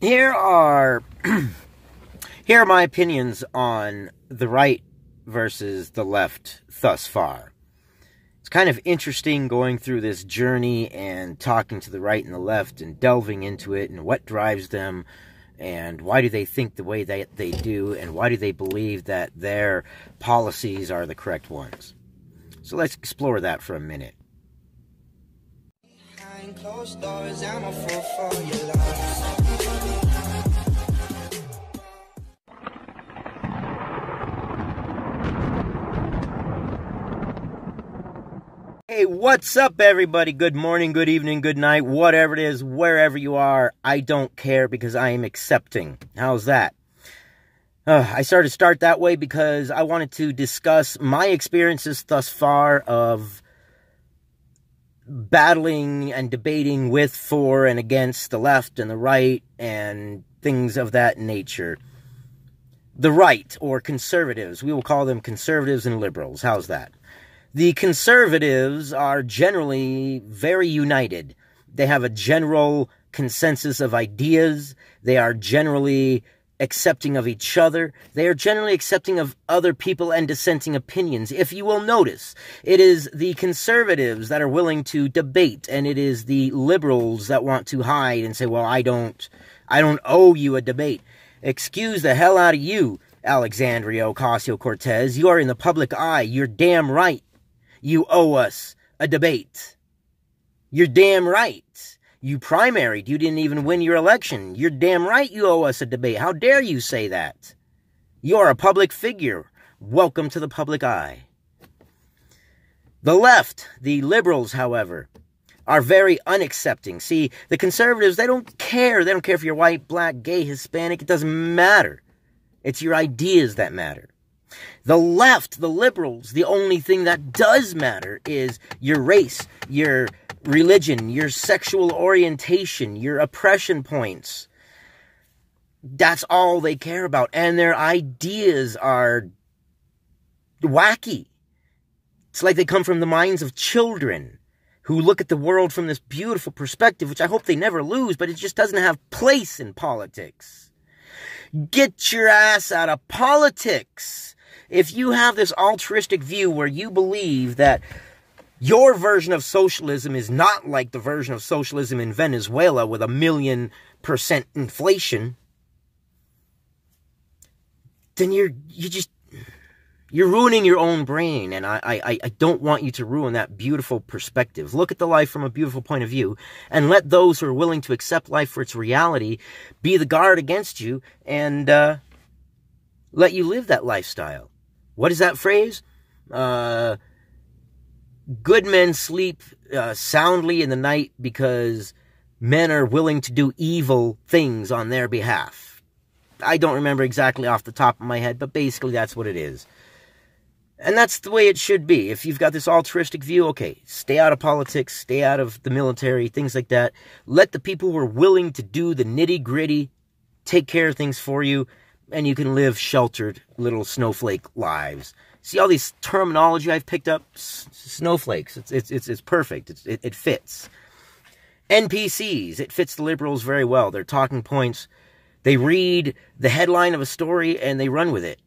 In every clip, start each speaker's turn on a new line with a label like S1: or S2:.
S1: Here are here are my opinions on the right versus the left thus far. It's kind of interesting going through this journey and talking to the right and the left and delving into it and what drives them and why do they think the way that they do and why do they believe that their policies are the correct ones. So let's explore that for a minute. Behind closed doors, I'm a fool for your love. Hey, what's up, everybody? Good morning, good evening, good night, whatever it is, wherever you are. I don't care because I am accepting. How's that? I started to start that way because I wanted to discuss my experiences thus far of battling and debating with, for, and against the left and the right and things of that nature. The right, or conservatives. We will call them conservatives and liberals. How's that? The conservatives are generally very united. They have a general consensus of ideas. They are generally accepting of each other. They are generally accepting of other people and dissenting opinions. If you will notice, it is the conservatives that are willing to debate, and it is the liberals that want to hide and say, well, I don't owe you a debate. Excuse the hell out of you, Alexandria Ocasio-Cortez. You are in the public eye. You're damn right. You owe us a debate. You're damn right. You primaried. You didn't even win your election. You're damn right you owe us a debate. How dare you say that? You're a public figure. Welcome to the public eye. The left, the liberals, however, are very unaccepting. See, the conservatives, they don't care. They don't care if you're white, black, gay, Hispanic. It doesn't matter. It's your ideas that matter. The left, the liberals, the only thing that does matter is your race, your religion, your sexual orientation, your oppression points. That's all they care about. And their ideas are wacky. It's like they come from the minds of children who look at the world from this beautiful perspective, which I hope they never lose, but it just doesn't have place in politics. Get your ass out of politics. If you have this altruistic view where you believe that your version of socialism is not like the version of socialism in Venezuela with 1,000,000% inflation, then you're ruining your own brain, and I don't want you to ruin that beautiful perspective. Look at the life from a beautiful point of view, and let those who are willing to accept life for its reality be the guard against you, and let you live that lifestyle. What is that phrase? Good men sleep soundly in the night because men are willing to do evil things on their behalf. I don't remember exactly off the top of my head, but basically that's what it is. And that's the way it should be. If you've got this altruistic view, okay, stay out of politics, stay out of the military, things like that. Let the people who are willing to do the nitty-gritty take care of things for you, and you can live sheltered little snowflake lives. See all these terminology I've picked up? Snowflakes. It's perfect. It fits. NPCs. It fits the liberals very well. Their talking points. They read the headline of a story and they run with it.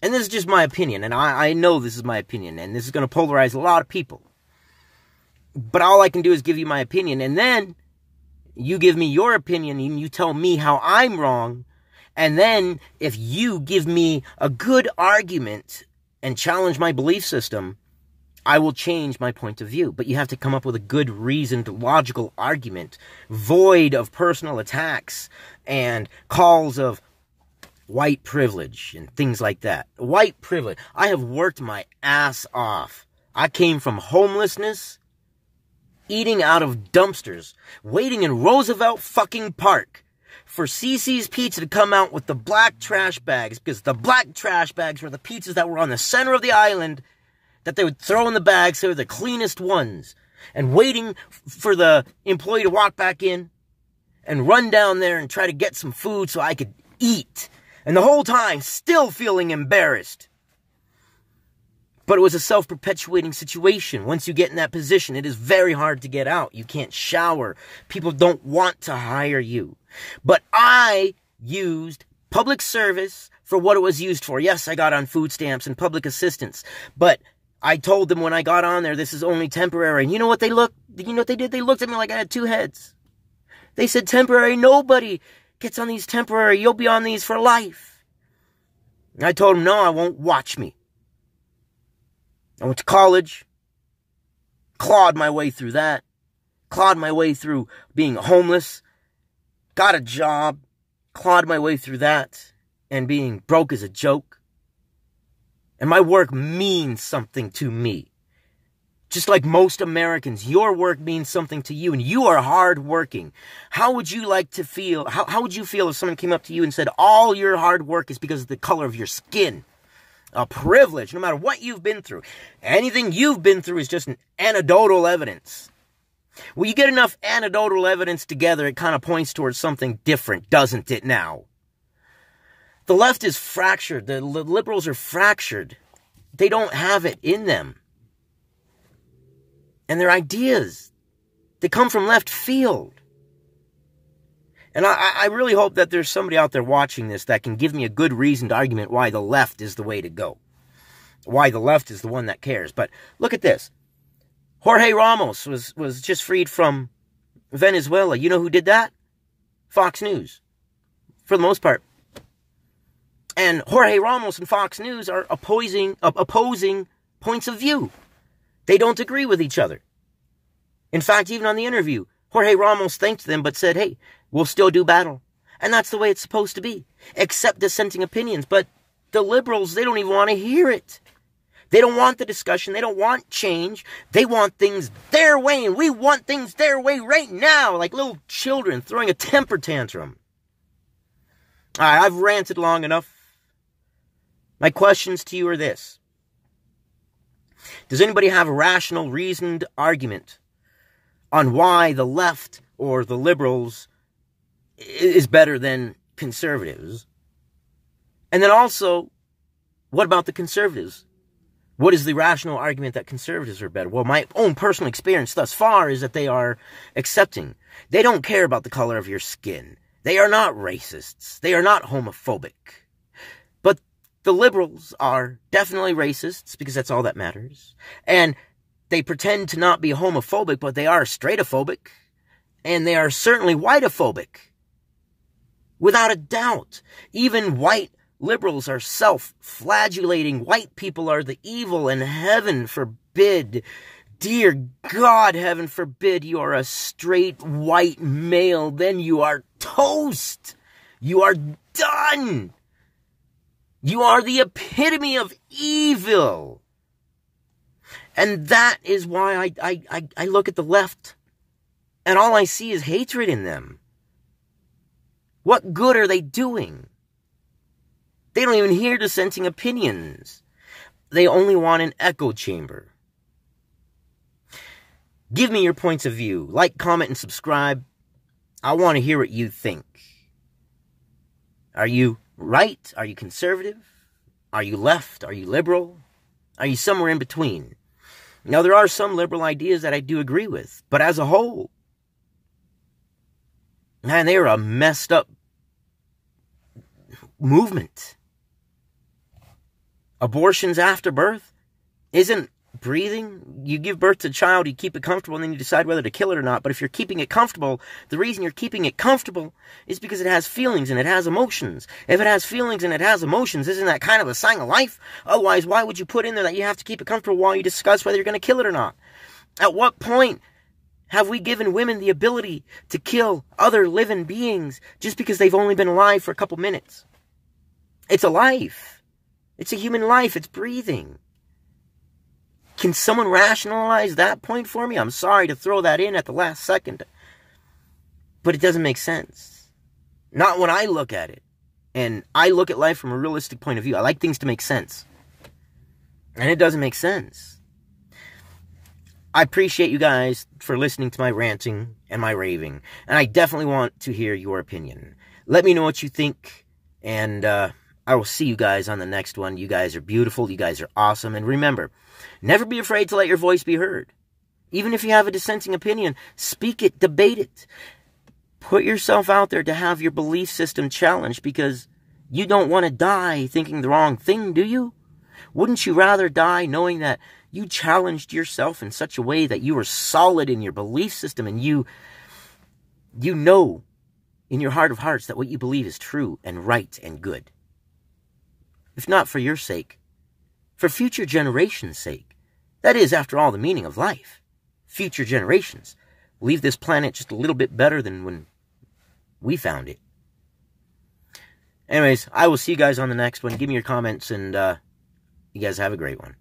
S1: And this is just my opinion. And I know this is my opinion. And this is going to polarize a lot of people. But all I can do is give you my opinion. And then you give me your opinion and you tell me how I'm wrong. And then, if you give me a good argument and challenge my belief system, I will change my point of view. But you have to come up with a good, reasoned, logical argument, void of personal attacks and calls of white privilege and things like that. White privilege. I have worked my ass off. I came from homelessness, eating out of dumpsters, waiting in Roosevelt fucking Park for CC's Pizza to come out with the black trash bags, because the black trash bags were the pizzas that were on the center of the island that they would throw in the bags so they were the cleanest ones, and waiting for the employee to walk back in and run down there and try to get some food so I could eat, and the whole time still feeling embarrassed. But it was a self-perpetuating situation. Once you get in that position, it is very hard to get out. You can't shower. People don't want to hire you. But I used public service for what it was used for. Yes, I got on food stamps and public assistance. But I told them when I got on there, this is only temporary. And you know what they did? They looked at me like I had two heads. They said, temporary, nobody gets on these temporary. You'll be on these for life. And I told them, no, I won't. Watch me. I went to college, clawed my way through that, clawed my way through being homeless, got a job, clawed my way through that, and being broke as a joke. And my work means something to me. Just like most Americans, your work means something to you, and you are hardworking. How would you like to feel? How would you feel if someone came up to you and said, all your hard work is because of the color of your skin? A privilege, no matter what you've been through. Anything you've been through is just an anecdotal evidence. When you get enough anecdotal evidence together, it kind of points towards something different, doesn't it now? The left is fractured. The liberals are fractured. They don't have it in them. And their ideas, they come from left field. And I really hope that there's somebody out there watching this that can give me a good reasoned argument why the left is the way to go. Why the left is the one that cares. But look at this. Jorge Ramos was just freed from Venezuela. You know who did that? Fox News. For the most part. And Jorge Ramos and Fox News are opposing points of view. They don't agree with each other. In fact, even on the interview, Jorge Ramos thanked them but said, hey, we'll still do battle. And that's the way it's supposed to be. Accept dissenting opinions. But the liberals, they don't even want to hear it. They don't want the discussion. They don't want change. They want things their way. And we want things their way right now. Like little children throwing a temper tantrum. All right, I've ranted long enough. My questions to you are this. Does anybody have a rational, reasoned argument on why the left or the liberals is better than conservatives? And then also, what about the conservatives? What is the rational argument that conservatives are better? Well, my own personal experience thus far is that they are accepting. They don't care about the color of your skin. They are not racists. They are not homophobic. But the liberals are definitely racists because that's all that matters. And they pretend to not be homophobic, but they are straightophobic. And they are certainly whiteophobic. Without a doubt. Even white liberals are self-flagellating. White people are the evil, and heaven forbid, dear God, heaven forbid, you are a straight white male. Then you are toast. You are done. You are the epitome of evil. And that is why I look at the left, and all I see is hatred in them. What good are they doing? They don't even hear dissenting opinions. They only want an echo chamber. Give me your points of view. Like, comment, and subscribe. I want to hear what you think. Are you right? Are you conservative? Are you left? Are you liberal? Are you somewhere in between? Now, there are some liberal ideas that I do agree with, but as a whole, man, they are a messed up movement. Abortions after birth isn't breathing. You give birth to a child, you keep it comfortable, and then you decide whether to kill it or not. But if you're keeping it comfortable, the reason you're keeping it comfortable is because it has feelings and it has emotions. If it has feelings and it has emotions, isn't that kind of a sign of life? Otherwise, why would you put in there that you have to keep it comfortable while you discuss whether you're going to kill it or not? At what point have we given women the ability to kill other living beings just because they've only been alive for a couple minutes? It's a life. It's a human life. It's breathing. Can someone rationalize that point for me? I'm sorry to throw that in at the last second, but it doesn't make sense. Not when I look at it. And I look at life from a realistic point of view. I like things to make sense. And it doesn't make sense. I appreciate you guys for listening to my ranting and my raving. And I definitely want to hear your opinion. Let me know what you think. And I I will see you guys on the next one. You guys are beautiful. You guys are awesome. And remember, never be afraid to let your voice be heard. Even if you have a dissenting opinion, speak it, debate it. Put yourself out there to have your belief system challenged, because you don't want to die thinking the wrong thing, do you? Wouldn't you rather die knowing that you challenged yourself in such a way that you were solid in your belief system, and you know in your heart of hearts that what you believe is true and right and good? If not for your sake, for future generations' sake. That is, after all, the meaning of life. Future generations. Leave this planet just a little bit better than when we found it. Anyways, I will see you guys on the next one. Give me your comments, and you guys have a great one.